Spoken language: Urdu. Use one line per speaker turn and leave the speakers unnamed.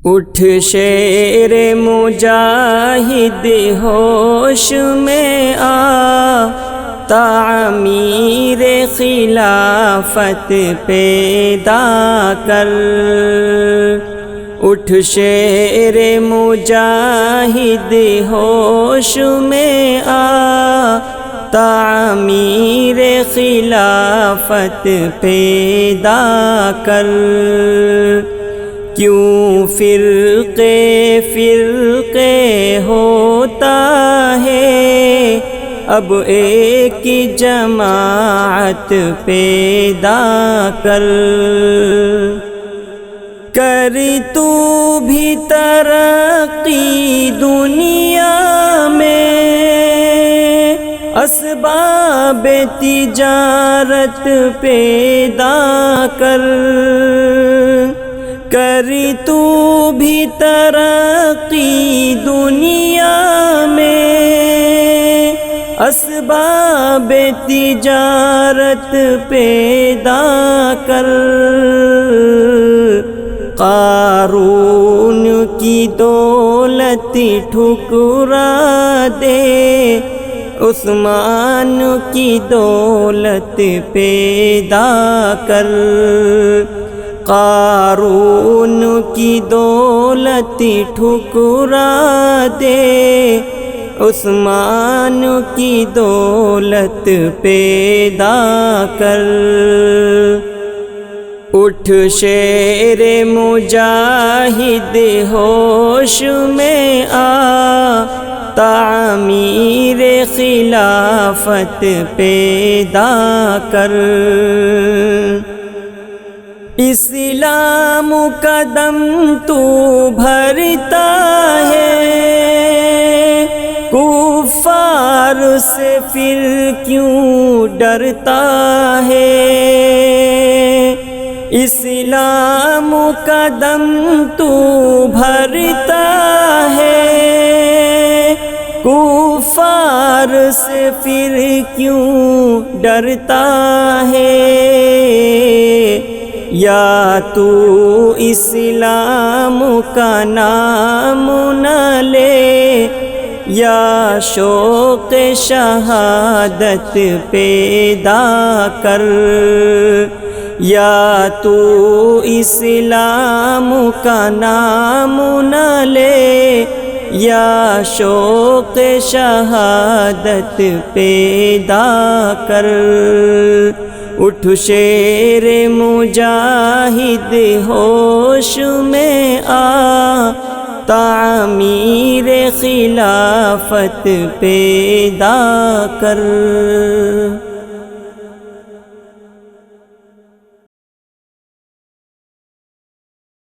اٹھ شیر مجاہد ہوش میں آ، تعمیر خلافت پیدا کر۔ اٹھ شیر مجاہد ہوش میں آ، تعمیر خلافت پیدا کر۔ کیوں فرقے فرقے ہوتا ہے، اب ایک جماعت پیدا کر۔ کری تو بھی ترقی دنیا میں، اسباب تجارت پیدا کر۔ کری تو بھی ترقی دنیا میں، اسباب تجارت پیدا کر۔ قارون کی دولت ٹھکرا دے، عثمان کی دولت پیدا کر۔ قارون کی دولت ٹھکرا دے، عثمان کی دولت پیدا کر۔ اٹھ شیر مجاہد ہوش میں آ، تعمیر خلافت پیدا کر۔ اسلام کا دم تو بھرتا ہے، کفار سے پھر کیوں ڈرتا ہے۔ اسلام کا دم تو بھرتا ہے، کفار سے پھر کیوں ڈرتا ہے۔ یا تو اسلام کا نام نہ لے، یا شوق شہادت پیدا کر۔ یا تو اسلام کا نام نہ لے، یا شوق شہادت پیدا کر۔ اٹھ شیر مجاہد ہوش میں آ، تعمیر خلافت پیدا کر۔